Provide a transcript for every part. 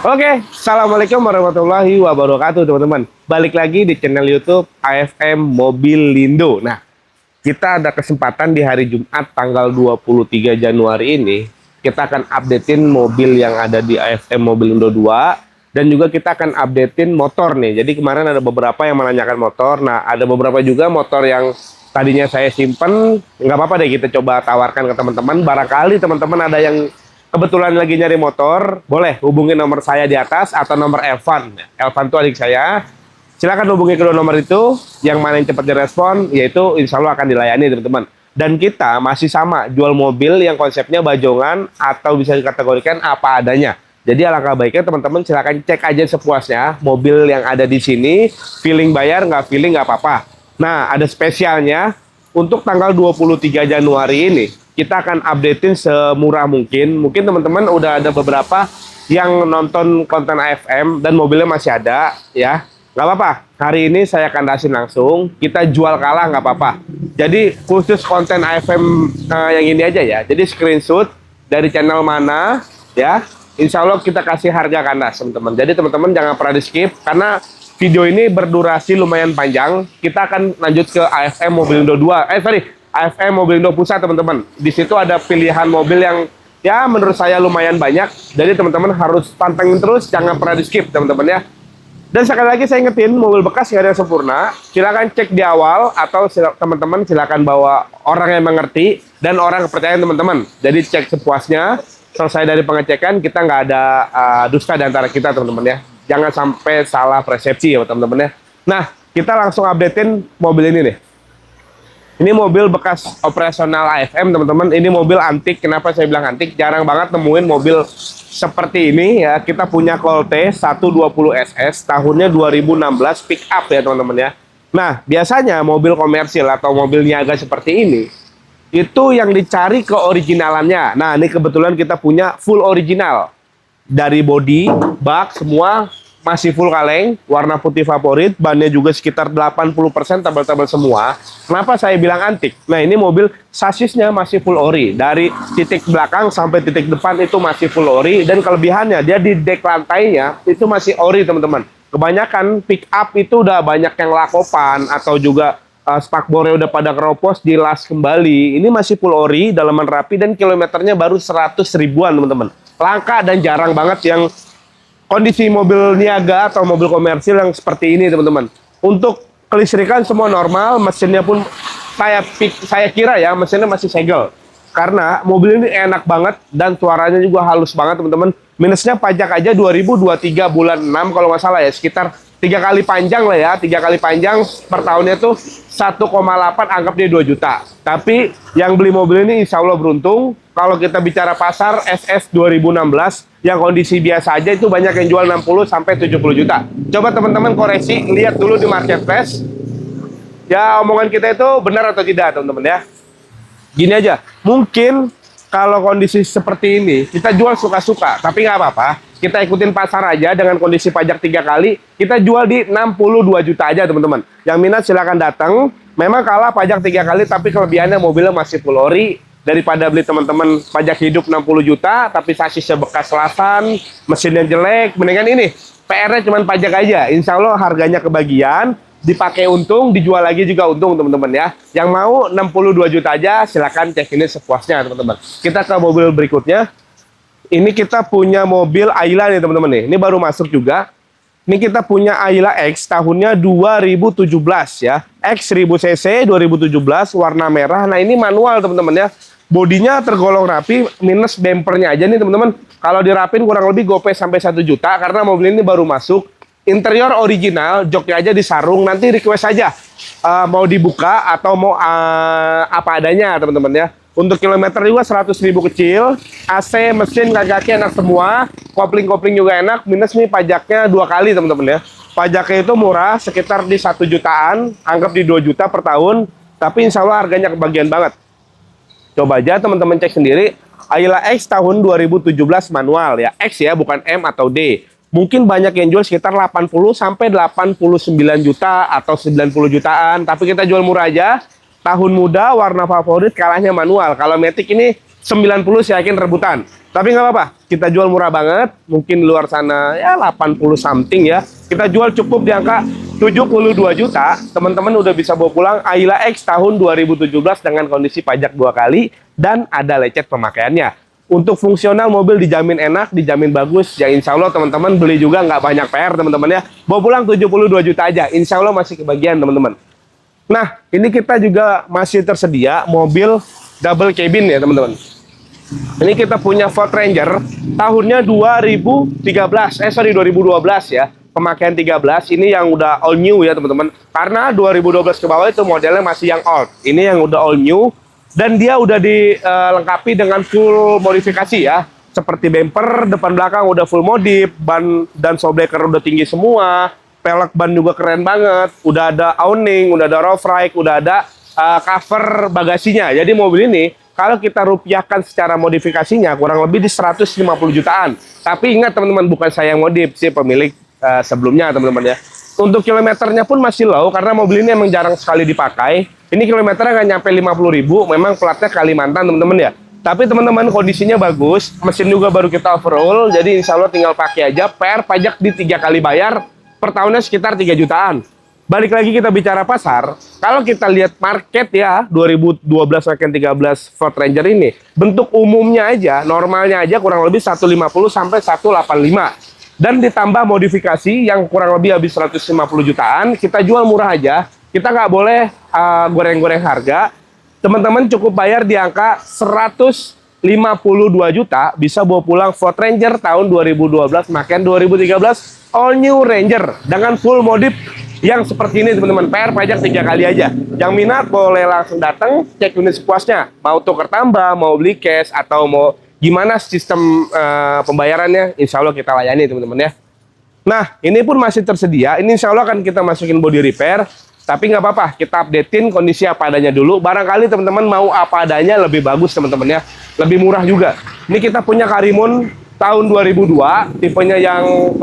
Oke, assalamualaikum warahmatullahi wabarakatuh teman-teman. Balik lagi di channel YouTube AFM Mobilindo. Nah, kita ada kesempatan di hari Jumat tanggal 23 Januari ini. Kita akan updatein mobil yang ada di AFM Mobilindo 2. Dan juga kita akan updatein motor nih. Jadi kemarin ada beberapa yang menanyakan motor. Nah, ada beberapa juga motor yang tadinya saya simpen. Nggak apa-apa deh, kita coba tawarkan ke teman-teman. Barangkali teman-teman ada yang kebetulan lagi nyari motor, boleh hubungi nomor saya di atas atau nomor Elvan. Elvan itu adik saya. Silakan hubungi kedua nomor itu. Yang mana yang cepat direspon, yaitu insya Allah akan dilayani teman-teman. Dan kita masih sama, jual mobil yang konsepnya bajongan atau bisa dikategorikan apa adanya. Jadi alangkah baiknya teman-teman silakan cek aja sepuasnya mobil yang ada di sini. Feeling bayar, nggak feeling nggak apa-apa. Nah, ada spesialnya untuk tanggal 23 Januari ini. Kita akan updatein semurah mungkin. Mungkin teman-teman udah ada beberapa yang nonton konten AFM dan mobilnya masih ada, ya. Nggak apa-apa. Hari ini saya akan dasin langsung. Kita jual kalah nggak apa-apa. Jadi khusus konten AFM yang ini aja ya. Jadi screenshot dari channel mana, ya. Insya Allah kita kasih harga kandas, teman-teman. Jadi teman-teman jangan pernah di skip karena video ini berdurasi lumayan panjang. Kita akan lanjut ke AFM Mobilindo 2. AFM Mobilindo Pusat, teman-teman. Di situ ada pilihan mobil yang ya menurut saya lumayan banyak. Jadi teman-teman harus pantengin terus, jangan pernah di skip, teman-teman ya. Dan sekali lagi saya ingetin, mobil bekas nggak ada yang sempurna. Silakan cek di awal atau teman-teman silakan bawa orang yang mengerti dan orang kepercayaan teman-teman. Jadi cek sepuasnya. Selesai dari pengecekan, kita nggak ada dusta di antara kita, teman-teman ya. Jangan sampai salah persepsi ya, teman-teman ya. Nah, kita langsung updatein mobil ini nih. Ini mobil bekas operasional AFM, teman-teman. Ini mobil antik. Kenapa saya bilang antik? Jarang banget nemuin mobil seperti ini ya. Kita punya Colte 120 SS, tahunnya 2016, pick up ya, teman-teman ya. Nah, biasanya mobil komersil atau mobil niaga seperti ini, itu yang dicari keoriginalannya. Nah, ini kebetulan kita punya full original. Dari body, bak, semua masih full kaleng, warna putih favorit, bannya juga sekitar 80% tabel-tabel semua. Kenapa saya bilang antik? Nah, ini mobil sasisnya masih full ori. Dari titik belakang sampai titik depan itu masih full ori. Dan kelebihannya, dia di dek lantainya itu masih ori, teman-teman. Kebanyakan pick up itu udah banyak yang lakopan atau juga spakbornya udah pada keropos, dilas kembali. Ini masih full ori, dalaman rapi, dan kilometernya baru 100 ribuan, teman-teman. Langka dan jarang banget yang kondisi mobil niaga atau mobil komersil yang seperti ini, teman-teman. Untuk kelistrikan semua normal, mesinnya pun saya kira ya, mesinnya masih segel. Karena mobil ini enak banget dan suaranya juga halus banget, teman-teman. Minusnya pajak aja 2023 bulan 6 kalau nggak salah ya, sekitar 3 kali panjang lah ya, 3 kali panjang per tahunnya tuh 1,8, anggap dia 2 juta. Tapi yang beli mobil ini insya Allah beruntung. Kalau kita bicara pasar SS 2016 yang kondisi biasa aja itu banyak yang jual 60 sampai 70 juta. Coba teman-teman koreksi, lihat dulu di marketplace. Ya omongan kita itu benar atau tidak, teman-teman ya. Gini aja, mungkin kalau kondisi seperti ini kita jual suka-suka, tapi nggak apa-apa. Kita ikutin pasar aja dengan kondisi pajak 3 kali, kita jual di 62 juta aja, teman-teman. Yang minat silakan datang. Memang kalah pajak 3 kali, tapi kelebihannya mobilnya masih full ori. Daripada beli teman-teman pajak hidup 60 juta, tapi sasisnya bekas lasan, mesinnya jelek, mendingan ini. PR-nya cuma pajak aja. Insya Allah harganya kebagian, dipakai untung, dijual lagi juga untung, teman-teman ya. Yang mau 62 juta aja, silakan cek ini sepuasnya, teman-teman. Kita ke mobil berikutnya. Ini kita punya mobil Ayla nih, teman-teman nih. Ini baru masuk juga. Ini kita punya Ayla X tahunnya 2017 ya. X 1000 cc 2017, warna merah. Nah, ini manual, teman-teman ya. Bodinya tergolong rapi, minus bempernya aja nih, teman-teman. Kalau dirapin kurang lebih gope sampai 1 juta karena mobil ini baru masuk. Interior original, joknya aja disarung. Nanti request aja mau dibuka atau mau apa adanya, teman-teman ya. Untuk kilometer juga 100 ribu kecil. AC, mesin, kaki enak semua. Kopling-kopling juga enak. Minus nih pajaknya 2 kali, teman-teman ya. Pajaknya itu murah, sekitar di 1 jutaan. Anggap di 2 juta per tahun. Tapi insya Allah harganya kebagian banget. Coba aja teman-teman cek sendiri. Ayla X tahun 2017 manual ya. X ya, bukan M atau D. Mungkin banyak yang jual sekitar 80 sampai 89 juta atau 90 jutaan. Tapi kita jual murah aja. Tahun muda, warna favorit, kalahnya manual. Kalau Matic ini 90 saya yakin rebutan. Tapi nggak apa-apa, kita jual murah banget. Mungkin di luar sana ya 80 something ya. Kita jual cukup di angka 72 juta. Teman-teman udah bisa bawa pulang Ayla X tahun 2017 dengan kondisi pajak 2 kali dan ada lecet pemakaiannya. Untuk fungsional mobil dijamin enak, dijamin bagus. Ya insya Allah teman-teman beli juga nggak banyak PR teman-teman ya. Bawa pulang 72 juta aja. Insya Allah masih kebagian teman-teman. Nah, ini kita juga masih tersedia mobil double cabin ya teman-teman. Ini kita punya Ford Ranger tahunnya 2012 ya. Pemakaian 13 ini yang udah all new ya teman-teman. Karena 2012 ke bawah itu modelnya masih yang old. Ini yang udah all new dan dia udah dilengkapi dengan full modifikasi ya. Seperti bumper depan belakang udah full modif, ban dan shockbreaker udah tinggi semua, pelek ban juga keren banget, udah ada awning, udah ada roof rack, udah ada cover bagasinya. Jadi mobil ini kalau kita rupiahkan secara modifikasinya kurang lebih di 150 jutaan. Tapi ingat teman-teman, bukan saya yang modif, sih pemilik sebelumnya teman-teman ya. Untuk kilometernya pun masih low karena mobil ini emang jarang sekali dipakai. Ini kilometernya nggak nyampe 50.000, memang platnya Kalimantan teman-teman ya. Tapi teman-teman kondisinya bagus, mesin juga baru kita overhaul, jadi insya Allah tinggal pakai aja. PR pajak di 3 kali bayar, per tahunnya sekitar 3 jutaan. Balik lagi kita bicara pasar, kalau kita lihat market ya, 2012 makin 13 Ford Ranger ini, bentuk umumnya aja, normalnya aja kurang lebih 150 sampai 185. Dan ditambah modifikasi yang kurang lebih habis 150 jutaan, kita jual murah aja, kita nggak boleh goreng-goreng harga. Teman-teman cukup bayar di angka 152 juta, bisa bawa pulang Ford Ranger tahun 2012, makin 2013, all new Ranger, dengan full modif yang seperti ini teman-teman. PR pajak 3 kali aja. Yang minat boleh langsung datang, cek unit sepuasnya. Mau tukar tambah, mau beli cash, atau mau gimana sistem pembayarannya, insya Allah kita layani teman-teman ya. Nah, ini pun masih tersedia. Ini insya Allah akan kita masukin body repair. Tapi nggak apa-apa, kita updatein kondisi apa adanya dulu. Barangkali teman-teman mau apa adanya lebih bagus teman-teman ya. Lebih murah juga. Ini kita punya Karimun tahun 2002. Tipenya yang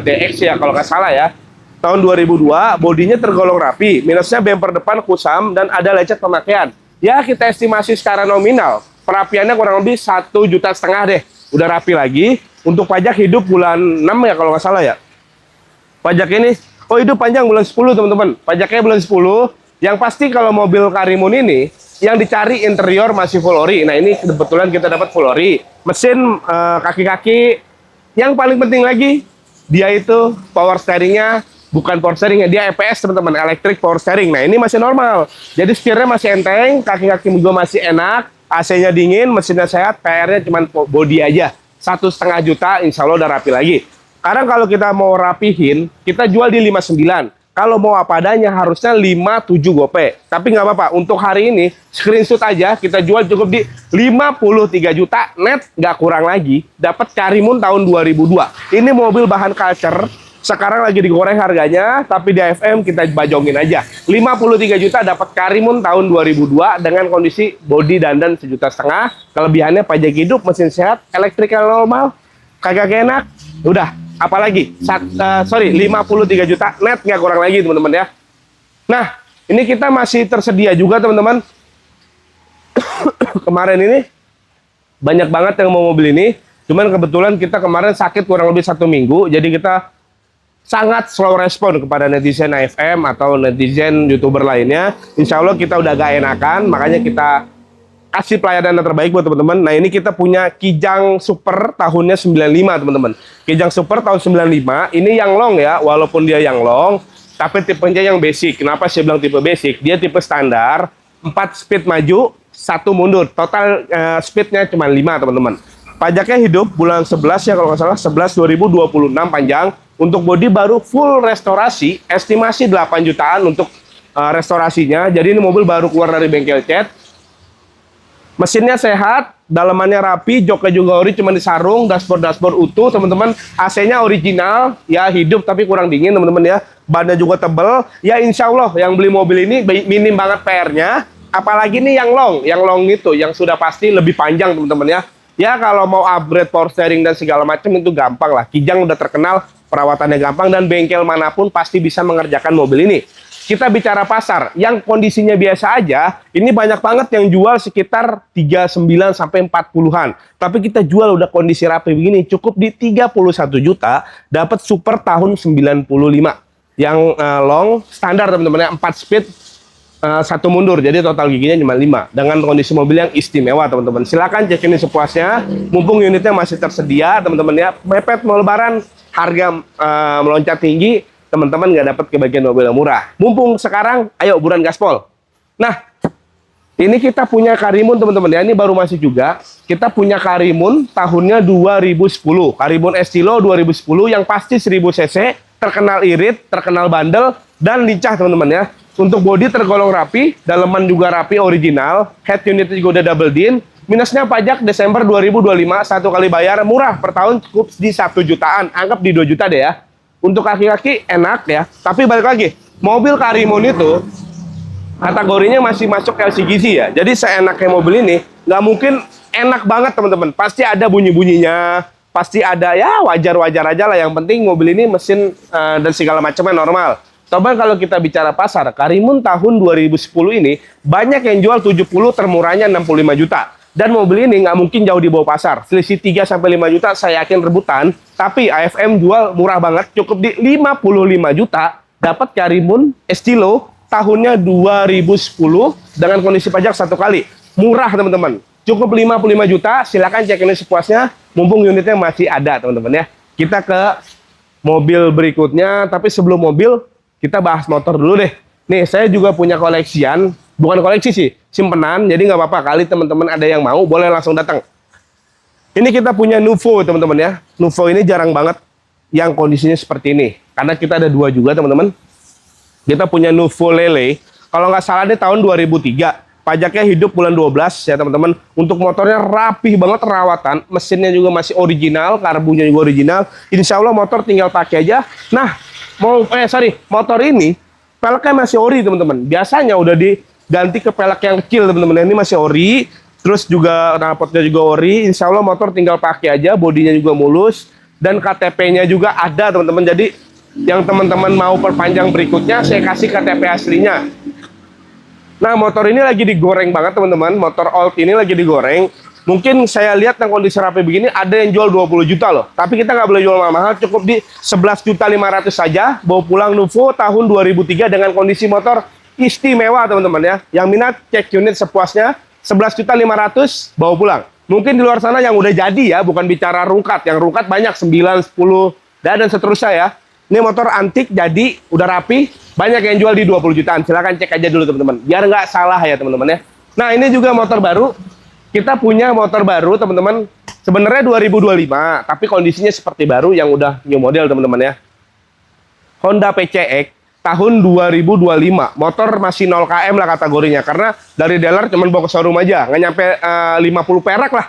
DX ya kalau nggak salah ya. Tahun 2002, bodinya tergolong rapi, minusnya bumper depan kusam dan ada lecet pemakaian. Ya kita estimasi secara nominal, perapiannya kurang lebih 1,5 juta deh. Udah rapi lagi. Untuk pajak hidup bulan 6 ya kalau nggak salah ya. Pajak ini, oh hidup panjang bulan 10 teman-teman. Pajaknya bulan 10. Yang pasti kalau mobil Karimun ini, yang dicari interior masih full ori. Nah ini kebetulan kita dapat full ori. Mesin kaki-kaki, yang paling penting lagi, dia itu power steeringnya bukan power steering ya, dia EPS teman-teman, electric power steering. Nah ini masih normal, jadi setirnya masih enteng, kaki-kaki juga masih enak, AC-nya dingin, mesinnya sehat, PR-nya cuma body aja. 1,5 juta, insya Allah udah rapi lagi. Sekarang kalau kita mau rapihin, kita jual di 59. Kalau mau apa adanya harusnya 57 gope. Tapi nggak apa-apa, untuk hari ini screenshot aja, kita jual cukup di 53 juta net, nggak kurang lagi. Dapat Karimun tahun 2002. Ini mobil bahan culture. Sekarang lagi digoreng harganya, tapi di AFM kita bajongin aja. 53 juta dapat Karimun tahun 2002 dengan kondisi bodi dandan 1,5 juta. Kelebihannya pajak hidup, mesin sehat, elektrikal normal, kagak enak. Udah, apalagi? 53 juta net nggak kurang lagi teman-teman ya. Nah, ini kita masih tersedia juga teman-teman. Kemarin ini banyak banget yang mau mobil ini. Cuman kebetulan kita kemarin sakit kurang lebih 1 minggu, jadi kita sangat slow respon kepada netizen AFM atau netizen YouTuber lainnya. Insya Allah kita udah gak enakan, makanya kita kasih pelayanan yang terbaik buat teman-teman. Nah ini kita punya Kijang Super tahunnya 95 teman-teman. Kijang Super tahun 95, ini yang long ya, walaupun dia yang long, tapi tipenya yang basic. Kenapa saya bilang tipe basic? Dia tipe standar, 4 speed maju, 1 mundur. Total speednya cuma 5 teman-teman. Pajaknya hidup bulan 11 ya kalau nggak salah, 11 2026 panjang. Untuk bodi baru full restorasi, estimasi 8 jutaan untuk restorasinya. Jadi ini mobil baru keluar dari bengkel cat. Mesinnya sehat, dalamannya rapi, joknya juga ori, cuma disarung, dashboard utuh teman-teman. AC-nya original, ya hidup tapi kurang dingin teman-teman ya. Bannya juga tebel. Ya insya Allah yang beli mobil ini minim banget PR-nya. Apalagi nih yang long itu, yang sudah pasti lebih panjang teman-teman ya. Ya kalau mau upgrade power steering dan segala macam itu gampang lah. Kijang udah terkenal perawatannya gampang dan bengkel manapun pasti bisa mengerjakan mobil ini. kita bicara pasar yang kondisinya biasa aja, ini banyak banget yang jual sekitar 39 sampai 40-an. Tapi kita jual udah kondisi rapi begini, cukup di 31 juta, dapat super tahun 95. Yang long standar teman-teman ya, 4 speed, satu mundur, jadi total giginya cuma 5 dengan kondisi mobil yang istimewa teman-teman. Silakan cek ini sepuasnya, mumpung unitnya masih tersedia teman-teman ya. Mepet mau lebaran, harga meloncat tinggi, teman-teman nggak dapat kebagian mobil yang murah. Mumpung sekarang, ayo buruan gaspol. Nah, ini kita punya Karimun teman-teman ya, ini baru masih juga. Kita punya Karimun tahunnya 2010, Karimun Estilo 2010 yang pasti 1000 cc, terkenal irit, terkenal bandel, dan lincah teman-teman ya. Untuk bodi tergolong rapi, daleman juga rapi original, head unitnya juga udah double din. Minusnya pajak Desember 2025, satu kali bayar, murah per tahun cukup di 1 jutaan, anggap di 2 juta deh ya. Untuk kaki-kaki enak ya, tapi balik lagi, mobil Karimun itu kategorinya masih masuk LCGC ya. Jadi seenaknya mobil ini nggak mungkin enak banget teman-teman. Pasti ada bunyi-bunyinya, pasti ada ya wajar-wajar aja lah. Yang penting mobil ini mesin dan segala macamnya normal. Coba kalau kita bicara pasar, Karimun tahun 2010 ini banyak yang jual 70, termurahnya 65 juta. Dan mobil ini nggak mungkin jauh di bawah pasar. Selisih 3-5 juta saya yakin rebutan. Tapi AFM jual murah banget, cukup di 55 juta. Dapat Karimun Estilo tahunnya 2010 dengan kondisi pajak satu kali. Murah teman-teman. Cukup 55 juta, silakan cek ini sepuasnya. Mumpung unitnya masih ada teman-teman ya. Kita ke mobil berikutnya, tapi sebelum mobil, kita bahas motor dulu deh. Nih, saya juga punya koleksian. Bukan koleksi sih, simpenan. Jadi nggak apa-apa, kali teman-teman ada yang mau, boleh langsung datang. Ini kita punya Nuvo teman-teman ya. Nuvo ini jarang banget yang kondisinya seperti ini. Karena kita ada 2 juga teman-teman. Kita punya Nuvo Lele. Kalau nggak salah ini tahun 2003. Pajaknya hidup bulan 12 ya teman-teman. Untuk motornya rapih banget rawatan. Mesinnya juga masih original. Karbunya juga original. Insya Allah motor tinggal pakai aja. Nah, motor ini peleknya masih ori teman-teman. Biasanya udah diganti ke pelek yang kecil teman-teman. Ini masih ori. Terus juga knalpotnya juga ori. Insya Allah motor tinggal pakai aja. Bodinya juga mulus. Dan KTP-nya juga ada teman-teman. Jadi yang teman-teman mau perpanjang berikutnya, saya kasih KTP aslinya. Nah, motor ini lagi digoreng banget teman-teman. Motor old ini lagi digoreng. Mungkin saya lihat yang kondisi rapi begini ada yang jual 20 juta loh. Tapi kita nggak boleh jual mahal, cukup di 11.500.000 saja. Bawa pulang Nuvo tahun 2003 dengan kondisi motor istimewa teman-teman ya. Yang minat cek unit sepuasnya, 11.500.000 bawa pulang. Mungkin di luar sana yang udah jadi ya, bukan bicara rungkat. Yang rungkat banyak 9, 10 dan seterusnya ya. Ini motor antik jadi udah rapi, banyak yang jual di 20 jutaan. Silahkan cek aja dulu teman-teman, biar nggak salah ya teman-teman ya. Nah, ini juga motor baru. Kita punya motor baru teman-teman. Sebenarnya 2025, tapi kondisinya seperti baru yang udah new model teman-teman ya. Honda PCX tahun 2025. Motor masih 0 km lah kategorinya, karena dari dealer cuman bawa ke showroom aja, nggak nyampe 50 perak lah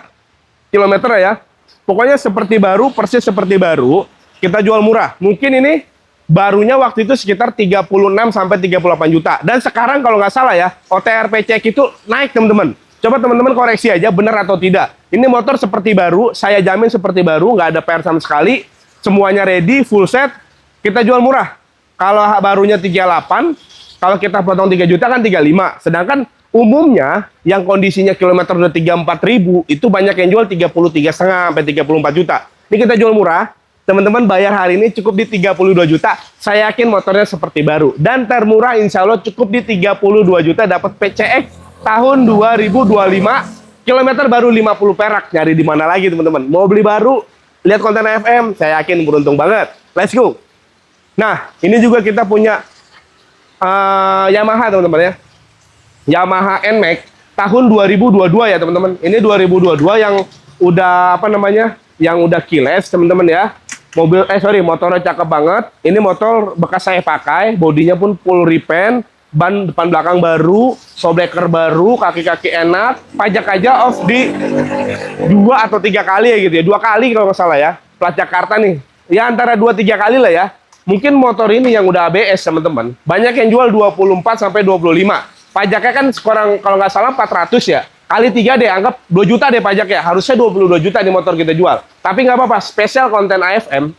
kilometer ya. Pokoknya seperti baru, persis seperti baru. Kita jual murah. Mungkin ini barunya waktu itu sekitar 36 sampai 38 juta. Dan sekarang kalau nggak salah ya, OTR PCX itu naik teman-teman. Coba teman-teman koreksi aja benar atau tidak. Ini motor seperti baru, saya jamin seperti baru, nggak ada PR sama sekali. Semuanya ready, full set. Kita jual murah. Kalau barunya 38, kalau kita potong 3 juta kan 35. Sedangkan umumnya yang kondisinya kilometer udah 34 ribu, itu banyak yang jual 33,5 sampai 34 juta. Ini kita jual murah. Teman-teman bayar hari ini cukup di 32 juta. Saya yakin motornya seperti baru. Dan termurah insya Allah cukup di 32 juta dapat PCX tahun 2025. Kilometer baru 50 perak. Nyari di mana lagi teman-teman? Mau beli baru, lihat konten AFM, saya yakin beruntung banget. Let's go. Nah, ini juga kita punya Yamaha teman-teman ya. Yamaha NMAX tahun 2022 ya teman-teman. Ini 2022 yang udah apa namanya? Yang udah keyless teman-teman ya. Motornya cakep banget. Ini motor bekas saya pakai, bodinya pun full repaint, ban depan belakang baru, shockbreaker baru, kaki-kaki enak, pajak aja off di 2 atau 3 kali ya gitu ya. 2 kali kalau nggak salah ya. Plat Jakarta nih. Ya antara 2-3 kali lah ya. Mungkin motor ini yang udah ABS teman-teman. Banyak yang jual 24 sampai 25. Pajaknya kan sekarang kalau nggak salah 400 ya. Kali 3 deh, anggap 2 juta deh pajaknya. Harusnya 22 juta di motor kita jual. Tapi nggak apa-apa, spesial konten AFM.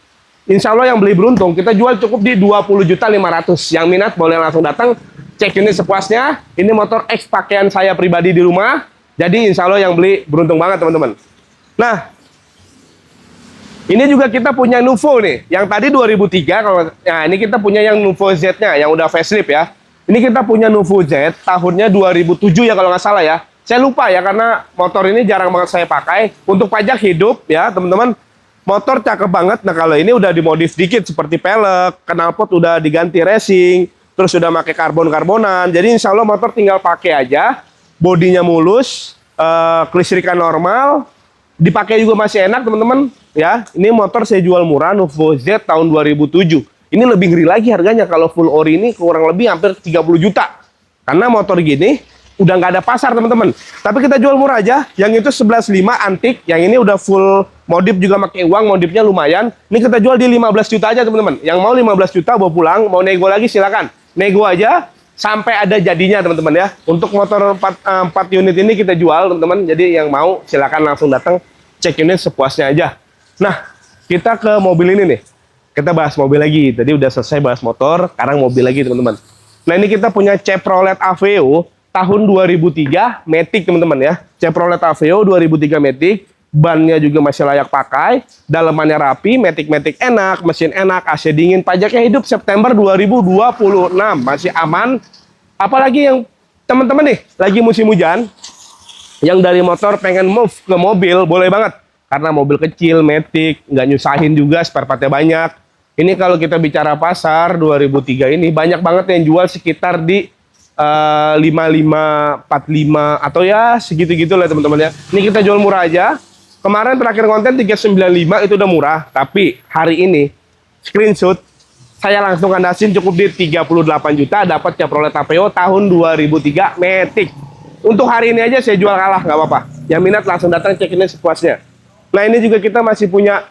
insya Allah yang beli beruntung, kita jual cukup di 20.500.000. Yang minat boleh langsung datang, cek ini sepuasnya. Ini motor X pakaian saya pribadi di rumah. Jadi insya Allah yang beli beruntung banget teman-teman. Nah, ini juga kita punya Nuvo nih. Yang tadi 2003, nah ini kita punya yang Nuvo Z-nya, yang udah facelift ya. Ini kita punya Nuvo Z, tahunnya 2007 ya kalau nggak salah ya. Saya lupa ya, karena motor ini jarang banget saya pakai. Untuk pajak hidup ya teman-teman, motor cakep banget. Nah kalau ini udah dimodif dikit seperti pelek, knalpot udah diganti racing, terus udah pakai karbon-karbonan. Jadi insya Allah motor tinggal pakai aja, bodinya mulus, kelistrikan normal, dipakai juga masih enak teman-teman ya. Ini motor saya jual murah, Nuvo Z tahun 2007. Ini lebih ngeri lagi harganya, kalau full ori ini kurang lebih hampir 30 juta. Karena motor gini udah nggak ada pasar teman-teman. Tapi kita jual murah aja. Yang itu 11.5 antik, yang ini udah full modif juga pakai uang, modifnya lumayan. Ini kita jual di 15 juta aja teman-teman. Yang mau 15 juta bawa pulang, mau nego lagi silakan. Nego aja sampai ada jadinya teman-teman ya. Untuk motor 4 unit ini kita jual teman-teman. Jadi yang mau silakan langsung datang, cek unit sepuasnya aja. Nah, kita ke mobil ini nih. Kita bahas mobil lagi. Tadi udah selesai bahas motor, sekarang mobil lagi teman-teman. Nah, ini kita punya Chevrolet Aveo tahun 2003 Matic teman-teman ya. Chevrolet Aveo 2003 Matic, bannya juga masih layak pakai, dalamannya rapi, Matic enak, mesin enak, AC dingin, pajaknya hidup September 2026, masih aman. Apalagi yang teman-teman nih lagi musim hujan, yang dari motor pengen move ke mobil, boleh banget. Karena mobil kecil, Matic, nggak nyusahin juga, spare partnya banyak. Ini kalau kita bicara pasar 2003 ini banyak banget yang jual sekitar di 55, 45 atau ya segitu-gitu lah teman-teman ya. Ini kita jual murah aja. Kemarin terakhir konten 395 itu udah murah, tapi hari ini screenshot saya langsung kandasin cukup di 38 juta dapat Chevrolet Aveo tahun 2003 Matic. Untuk hari ini aja saya jual kalah, nggak apa-apa. Yang minat langsung datang cek ini sepuasnya. Nah ini juga kita masih punya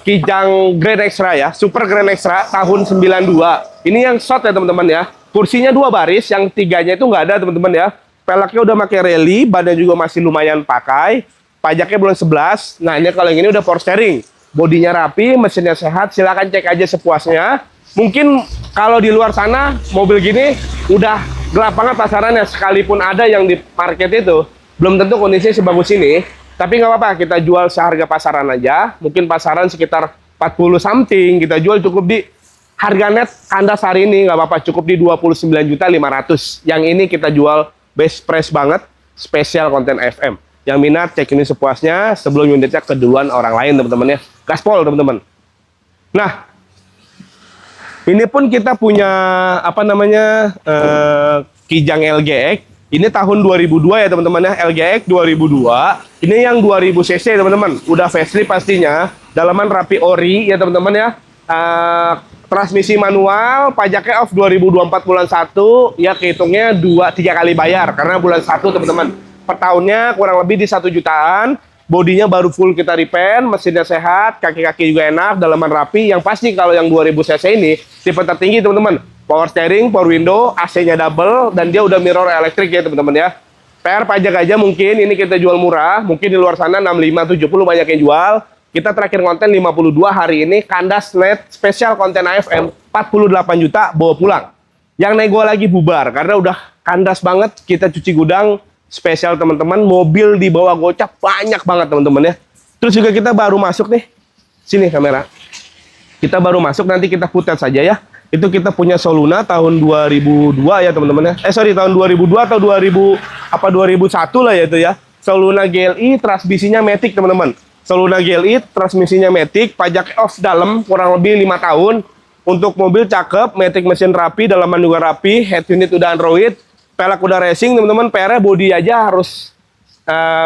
Kijang Grand Extra ya, Super Grand Extra tahun 92. Ini yang short ya teman-teman ya. Kursinya 2 baris, yang 3-nya itu nggak ada teman-teman ya. Peleknya udah pakai rally, badan juga masih lumayan pakai. Pajaknya bulan 11. Nah ini kalau yang ini udah power steering, bodinya rapi, mesinnya sehat. Silahkan cek aja sepuasnya. Mungkin kalau di luar sana mobil gini udah gelap banget pasarannya, sekalipun ada yang di market itu belum tentu kondisinya sebagus ini. Tapi nggak apa-apa, kita jual seharga pasaran aja. Mungkin pasaran sekitar 40 something, kita jual cukup di harga net kandas hari ini, nggak apa-apa, cukup di 29.500.000. Yang ini kita jual best price banget, spesial konten FM. Yang minat cek ini sepuasnya sebelum unitnya keduluan orang lain teman-teman ya. Gaspol teman-teman. Nah, ini pun kita punya apa namanya Kijang LGX. Ini tahun 2002 ya teman-teman ya, LGX 2002. Ini yang 2000 cc teman-teman, udah facelift pastinya, dalaman rapi ori ya teman-teman ya. Transmisi manual, pajaknya off 2024 bulan 1, ya kehitungnya 2-3 kali bayar karena bulan 1 teman-teman. Per tahunnya kurang lebih di 1 jutaan. Bodinya baru full kita repaint, mesinnya sehat, kaki-kaki juga enak, dalaman rapi. Yang pasti kalau yang 2000 cc ini tipe tertinggi teman-teman. Power steering, power window, AC-nya double, dan dia udah mirror elektrik ya teman-teman ya. PR pajak aja mungkin ini kita jual murah, mungkin di luar sana 65, 70 banyak yang jual. Kita terakhir konten 52 hari ini, kandas net spesial konten AFM 48 juta bawa pulang. Yang nego lagi bubar karena udah kandas banget, kita cuci gudang spesial teman-teman, mobil di bawah gocap banyak banget teman-teman ya. Terus juga kita baru masuk nih, sini kamera. Kita baru masuk, nanti kita putar saja ya. Itu kita punya Soluna tahun 2002 ya teman-teman ya. Tahun 2002 atau 2001 lah ya itu ya. Soluna GLI, transmisinya Matic teman-teman. Soluna GLI, transmisinya Matic, pajak off dalam kurang lebih 5 tahun. Untuk mobil cakep, Matic mesin rapi, dalaman juga rapi, head unit udah Android, pelek udah racing teman-teman. PR body aja harus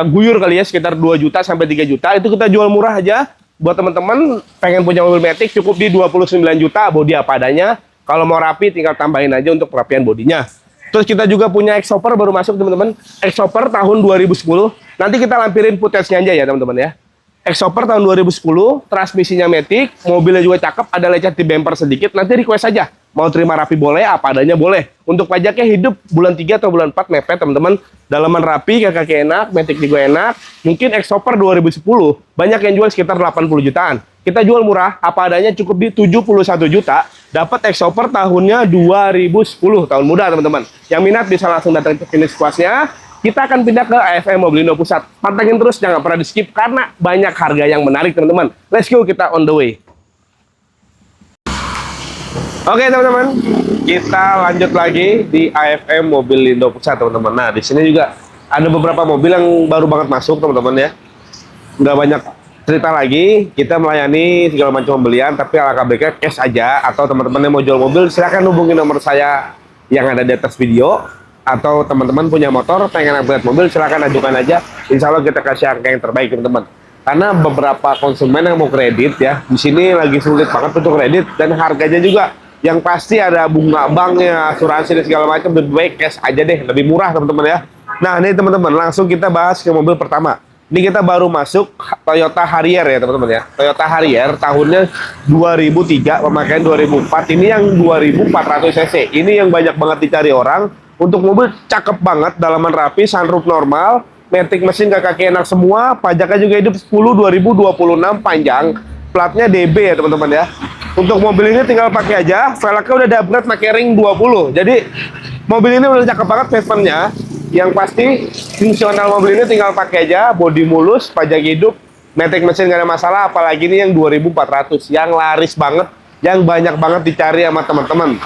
guyur kali ya, sekitar 2 juta sampai 3 juta. Itu kita jual murah aja. Buat teman-teman pengen punya mobil Matic cukup di 29 juta, bodi apa adanya. Kalau mau rapi tinggal tambahin aja untuk perapian bodinya. Terus kita juga punya X-Hopper baru masuk teman-teman. X-Hopper tahun 2010. Nanti kita lampirin footage-nya aja ya teman-teman ya. Exhopper tahun 2010, transmisinya matic, mobilnya juga cakep, ada lecet di bumper sedikit. Nanti request aja, mau terima rapi boleh, apa adanya boleh. Untuk pajaknya hidup bulan 3 atau bulan 4 mepet teman-teman. Dalaman rapi, kaki enak, matic juga enak. Mungkin Exhopper 2010, banyak yang jual sekitar 80 jutaan. Kita jual murah, apa adanya cukup di 71 juta. Dapat Exhopper tahunnya 2010, tahun muda teman-teman. Yang minat bisa langsung datang ke sini sepuasnya. Kita akan pindah ke AFM Mobilindo Pusat. Pantengin terus, jangan pernah di skip karena banyak harga yang menarik teman-teman. Let's go, kita on the way. Oke teman-teman, kita lanjut lagi di AFM Mobilindo Pusat teman-teman. Nah di sini juga ada beberapa mobil yang baru banget masuk teman-teman ya. Nggak banyak cerita lagi, kita melayani segala macam pembelian, tapi alangkah baiknya cash aja. Atau teman-teman yang mau jual mobil, silahkan hubungi nomor saya yang ada di atas video. Atau teman-teman punya motor, pengen upgrade mobil, silahkan ajukan aja. Insya Allah kita kasih harga yang terbaik teman-teman. Karena beberapa konsumen yang mau kredit ya, di sini lagi sulit banget untuk kredit dan harganya juga yang pasti ada bunga banknya, asuransi dan segala macam. Lebih baik cash aja deh, lebih murah teman-teman ya. Nah ini teman-teman, langsung kita bahas ke mobil pertama. Ini kita baru masuk Toyota Harrier ya teman-teman ya. Toyota Harrier tahunnya 2003, pemakaian 2004. Ini yang 2400 cc. Ini yang banyak banget dicari orang. Untuk mobil cakep banget, dalaman rapi, sunroof normal, matic mesin, kaki enak semua, pajaknya juga hidup 10 2026 panjang, platnya DB ya teman-teman ya. Untuk mobil ini tinggal pakai aja, velgnya udah di-upgrade pakai ring 20. Jadi mobil ini udah cakep banget pavementnya. Yang pasti fungsional mobil ini tinggal pakai aja, bodi mulus, pajak hidup, matic mesin gak ada masalah, apalagi ini yang 2400 yang laris banget, yang banyak banget dicari sama teman-teman.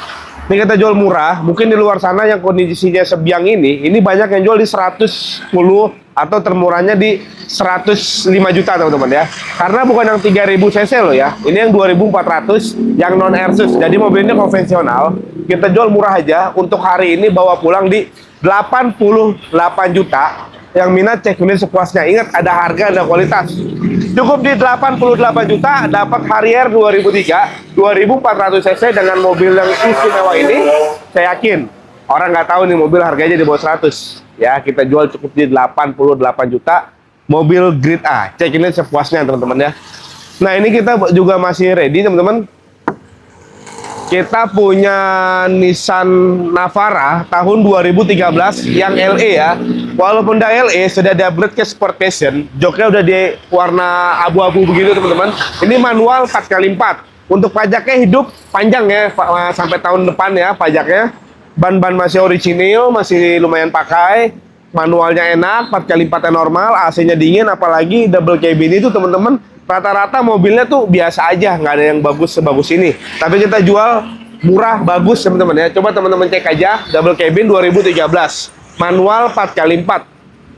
Ini kita jual murah, mungkin di luar sana yang kondisinya sebiang ini banyak yang jual di 110 atau termurahnya di 105 juta teman-teman ya. Karena bukan yang 3000 cc loh ya, ini yang 2400 yang non Airsus. Jadi mobil ini konvensional, kita jual murah aja. Untuk hari ini bawa pulang di 88 juta. Yang minat cek unit sepuasnya. Ingat ada harga, ada kualitas. Cukup di 88 juta dapat Harrier 2003 2400 cc dengan mobil yang istimewa ini. Saya yakin orang nggak tahu nih mobil harganya di bawah 100 ya. Kita jual cukup di 88 juta mobil grade A. Cek ini sepuasnya teman-teman ya. Nah ini kita juga masih ready teman-teman. Kita punya Nissan Navara tahun 2013 yang LE ya. Walaupun udah LE, sudah di-upgrade ke Sport Passion. Joknya udah di warna abu-abu begitu teman-teman. Ini manual 4x4. Untuk pajaknya hidup panjang ya, sampai tahun depan ya pajaknya. Ban-ban masih orisinil, masih lumayan pakai. Manualnya enak, 4x4 normal, AC-nya dingin, apalagi double cabin itu teman-teman. Rata-rata mobilnya tuh biasa aja, nggak ada yang bagus sebagus ini. Tapi kita jual murah, bagus teman-teman ya. Coba teman-teman cek aja, double cabin 2013, manual 4x4.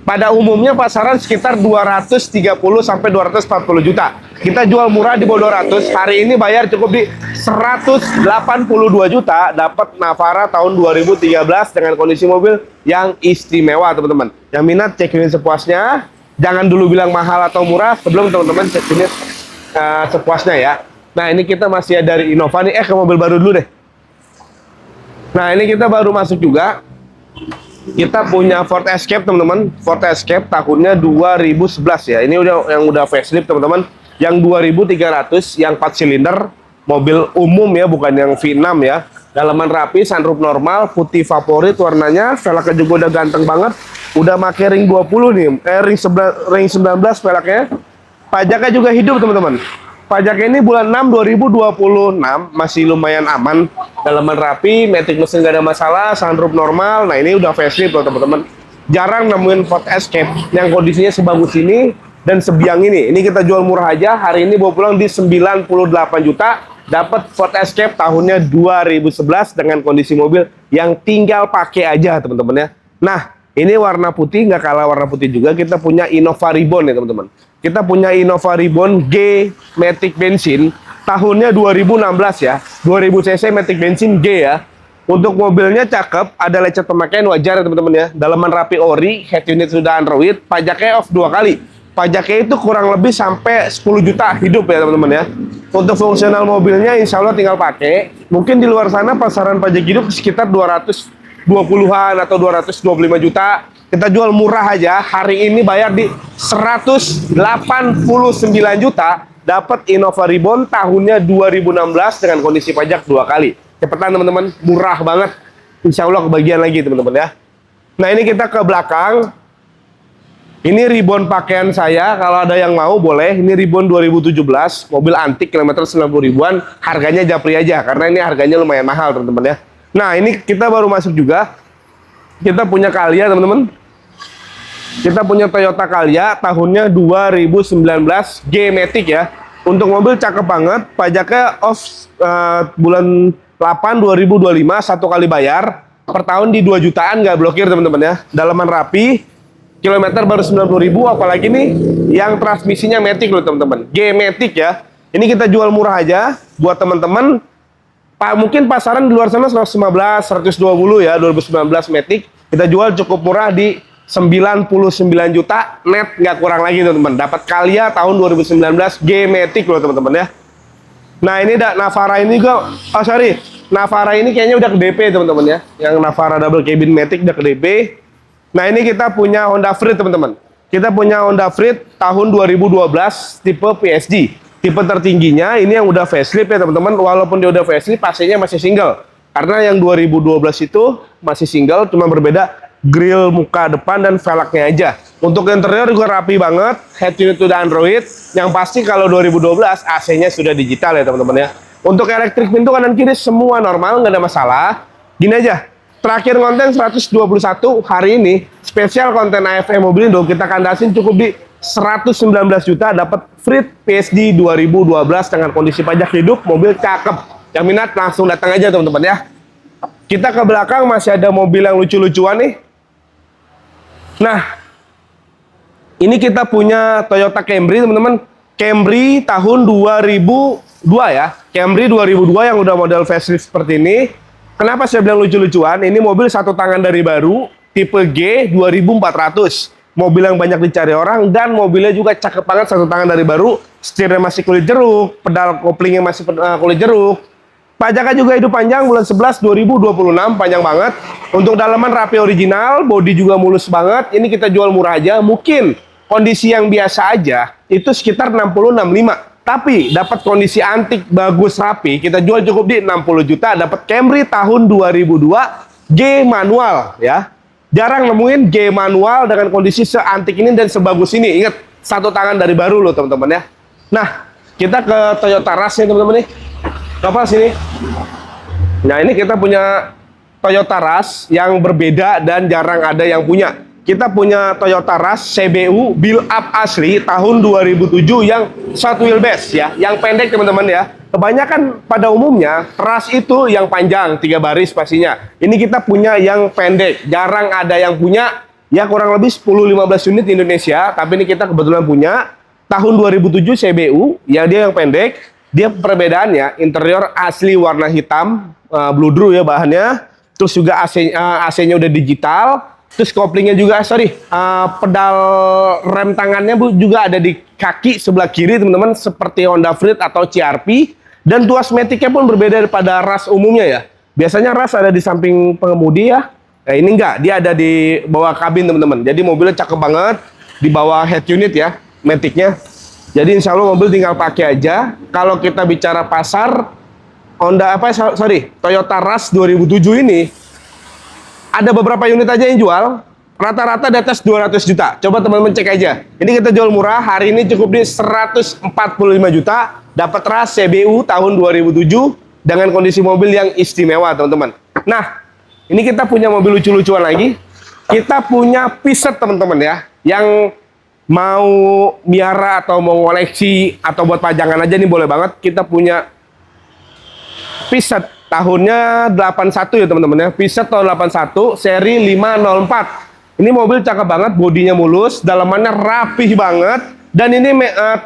Pada umumnya pasaran sekitar 230 sampai 240 juta. Kita jual murah di bawah 200. Hari ini bayar cukup di 182 juta, dapat Navara tahun 2013 dengan kondisi mobil yang istimewa teman-teman. Yang minat cek unit sepuasnya. Jangan dulu bilang mahal atau murah sebelum teman-teman cek unit sepuasnya ya. Nah ini kita masih ada dari Innova nih. Ke mobil baru dulu deh. Nah ini kita baru masuk juga. Kita punya Ford Escape teman-teman. Ford Escape tahunnya 2011 ya. Ini yang udah facelift teman-teman. Yang 2300, yang 4 silinder, mobil umum ya, bukan yang V6 ya. Dalaman rapi, sunroof normal, putih favorit warnanya. Velgnya juga udah ganteng banget. Udah pakai ring 20 nih, ring 19 velgnya. Pajaknya juga hidup teman-teman. Pajaknya ini bulan 6 2026 masih lumayan aman. Dalaman rapi, matic mesin gak ada masalah, sunroof normal. Nah ini udah facelift loh teman-teman. Jarang nemuin Ford Escape yang kondisinya sebagus ini dan sebiang ini. Ini kita jual murah aja. Hari ini bawa pulang di 98 juta. Dapat Ford Escape tahunnya 2011 dengan kondisi mobil yang tinggal pakai aja teman-teman ya. Nah ini warna putih, nggak kalah warna putih juga. Kita punya Innova Reborn ya teman-teman. Kita punya Innova Reborn G Matic bensin tahunnya 2016 ya. 2000 cc Matic bensin G ya. Untuk mobilnya cakep, ada lecet pemakaian wajar ya teman-teman ya. Dalaman rapi ori, head unit sudah Android, pajaknya off 2 kali. Pajaknya itu kurang lebih sampai 10 juta hidup ya teman-teman ya. Untuk fungsional mobilnya insya Allah tinggal pakai. Mungkin di luar sana pasaran pajak hidup sekitar 220-an atau 225 juta. kita jual murah aja. Hari ini bayar di 189 juta, dapat Innova Reborn tahunnya 2016 dengan kondisi pajak 2 kali. Cepetan teman-teman, murah banget. Insya Allah kebagian lagi teman-teman ya. Nah ini kita ke belakang. Ini Reborn pakaian saya, kalau ada yang mau boleh. Ini Reborn 2017, mobil antik, kilometer 90 ribuan. Harganya japri aja, karena ini harganya lumayan mahal teman-teman ya. Nah ini kita baru masuk juga. Kita punya Calya teman-teman. Kita punya Toyota Calya tahunnya 2019 G-Matic ya. Untuk mobil cakep banget. Pajaknya off bulan 8 2025, 1 kali bayar. Per tahun di 2 jutaan, nggak blokir teman-teman ya. Dalaman rapi. Kilometer baru 90 ribu. Apalagi nih yang transmisinya Matic loh teman-teman. G-Matic ya. Ini kita jual murah aja buat teman-teman. Mungkin pasaran di luar sana 115, 120 ya. 2019 Matic. Kita jual cukup murah di 99 juta net, nggak kurang lagi teman-teman. Dapat Calya tahun 2019 G-Matic loh teman-teman ya. Nah ini Navara ini juga, Navara ini kayaknya udah ke DP teman-teman ya. Yang Navara double cabin Matic udah ke DP. Nah ini kita punya Honda Freed teman-teman. Kita punya Honda Freed tahun 2012 tipe PSG. Tipe tertingginya ini yang udah facelift ya teman-teman. Walaupun dia udah facelift, AC-nya masih single. Karena yang 2012 itu masih single, cuma berbeda grill muka depan dan velgnya aja. Untuk interior juga rapi banget, head unit udah Android. Yang pasti kalau 2012 AC-nya sudah digital ya teman-teman ya. Untuk elektrik pintu kanan kiri semua normal, nggak ada masalah. Gini aja, terakhir konten 121 hari ini, spesial konten AFM Mobilindo kita kandasin cukup di 119 juta, dapat Freed PSD 2012 dengan kondisi pajak hidup, mobil cakep. Yang minat langsung datang aja teman-teman ya. Kita ke belakang masih ada mobil yang lucu-lucuan nih. Nah, ini kita punya Toyota Camry teman-teman. Camry tahun 2002 ya. Camry 2002 yang udah model facelift seperti ini. Kenapa saya bilang lucu-lucuan? Ini mobil satu tangan dari baru, tipe G 2400. Mobil yang banyak dicari orang dan mobilnya juga cakep banget, satu tangan dari baru. Setirnya masih kulit jeruk, pedal koplingnya masih kulit jeruk. Pajaknya juga hidup panjang, bulan 11 2026, panjang banget. Untuk dalaman rapi original, bodi juga mulus banget. Ini kita jual murah aja. Mungkin kondisi yang biasa aja itu sekitar 60-65. Tapi dapat kondisi antik bagus rapi, kita jual cukup di 60 juta. Dapat Camry tahun 2002 G manual ya. Jarang nemuin G manual dengan kondisi seantik ini dan sebagus ini. Ingat, satu tangan dari baru loh teman-teman ya. Nah, kita ke Toyota Rush nih teman-teman nih. Apa sini? Nah ini kita punya Toyota Rush yang berbeda dan jarang ada yang punya. Kita punya Toyota Rush CBU build up asli tahun 2007 yang satu wheelbase ya, yang pendek teman-teman ya. Kebanyakan pada umumnya Rush itu yang panjang 3 baris pastinya. Ini kita punya yang pendek, jarang ada yang punya. Ya kurang lebih 10-15 unit di Indonesia, tapi ini kita kebetulan punya tahun 2007 CBU, ya dia yang pendek. Dia perbedaannya interior asli warna hitam, bludru ya bahannya. Terus juga AC-nya udah digital. Terus koplingnya juga, pedal rem tangannya juga ada di kaki sebelah kiri teman-teman, seperti Honda Freed atau CR-V. Dan tuas maticnya pun berbeda daripada Rush umumnya ya. Biasanya Rush ada di samping pengemudi ya. Nah ini enggak, dia ada di bawah kabin teman-teman. Jadi mobilnya cakep banget, di bawah head unit ya, maticnya. Jadi insya Allah mobil tinggal pakai aja. Kalau kita bicara pasar Toyota Rush 2007 ini ada beberapa unit aja yang jual. Rata-rata di atas 200 juta. Coba teman-teman cek aja. Ini kita jual murah. Hari ini cukup di 145 juta. Dapat Rush CBU tahun 2007 dengan kondisi mobil yang istimewa teman-teman. Nah, ini kita punya mobil lucu-lucuan lagi. Kita punya Peugeot teman-teman ya, yang mau miara atau mau koleksi atau buat pajangan aja nih boleh banget. Kita punya Peugeot tahunnya 81 ya teman-teman ya. Peugeot tahun 81 seri 504. Ini mobil cakep banget, bodinya mulus, dalamannya rapih banget, dan ini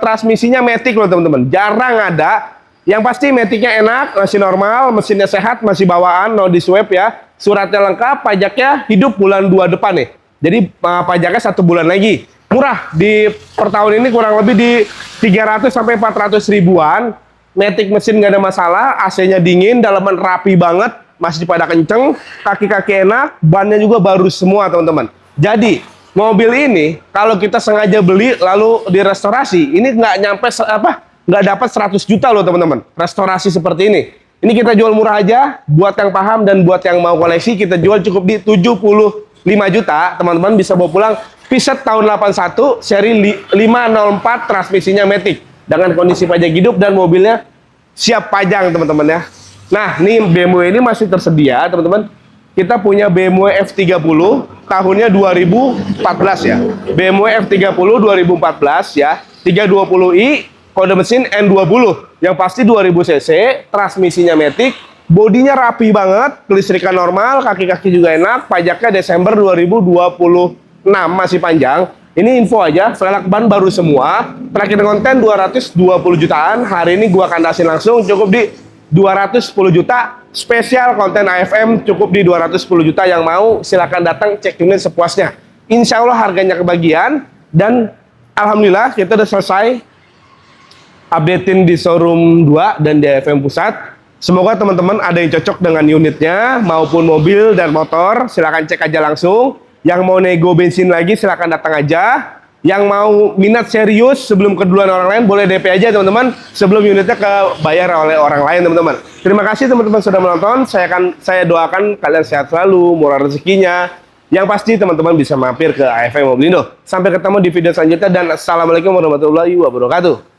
transmisinya Matic loh teman-teman. Jarang ada. Yang pasti Maticnya enak, masih normal, mesinnya sehat, masih bawaan, no di swap ya. Suratnya lengkap, pajaknya hidup bulan 2 depan nih. Jadi pajaknya 1 bulan lagi. Murah, di per tahun ini kurang lebih di 300 sampai 400 ribuan. Matic mesin nggak ada masalah, AC-nya dingin, dalaman rapi banget, masih pada kenceng, kaki-kaki enak, bannya juga baru semua teman-teman. Jadi mobil ini kalau kita sengaja beli lalu direstorasi, ini nggak nyampe nggak dapat 100 juta loh teman-teman. Restorasi seperti ini. Ini kita jual murah aja, buat yang paham dan buat yang mau koleksi kita jual cukup di 75 juta. Teman-teman bisa bawa pulang. Piset tahun 81, seri 504, transmisinya Matic dengan kondisi pajak hidup dan mobilnya siap pajang teman-teman ya. Nah, ini BMW ini masih tersedia teman-teman. Kita punya BMW F30 tahunnya 2014 ya. BMW F30 2014 ya. 320i, kode mesin N20. Yang pasti 2000 cc, transmisinya Matic, bodinya rapi banget, kelistrikan normal, kaki-kaki juga enak, pajaknya Desember 2026 masih panjang. Ini info aja, velg ban baru semua. Terakhir konten 220 jutaan. Hari ini gua kandasin langsung cukup di 210 juta. Spesial konten AFM cukup di 210 juta. Yang mau silahkan datang cek unit sepuasnya. Insya Allah harganya kebagian. Dan alhamdulillah kita udah selesai updatein di showroom 2 dan di AFM Pusat. Semoga teman-teman ada yang cocok dengan unitnya maupun mobil dan motor. Silahkan cek aja langsung. Yang mau nego bensin lagi silahkan datang aja. Yang mau minat serius sebelum keduluan orang lain boleh DP aja teman-teman sebelum unitnya kebayar oleh orang lain teman-teman. Terima kasih teman-teman sudah menonton. Saya doakan kalian sehat selalu, murah rezekinya. Yang pasti teman-teman bisa mampir ke AFM Mobilindo. Sampai ketemu di video selanjutnya dan assalamualaikum warahmatullahi wabarakatuh.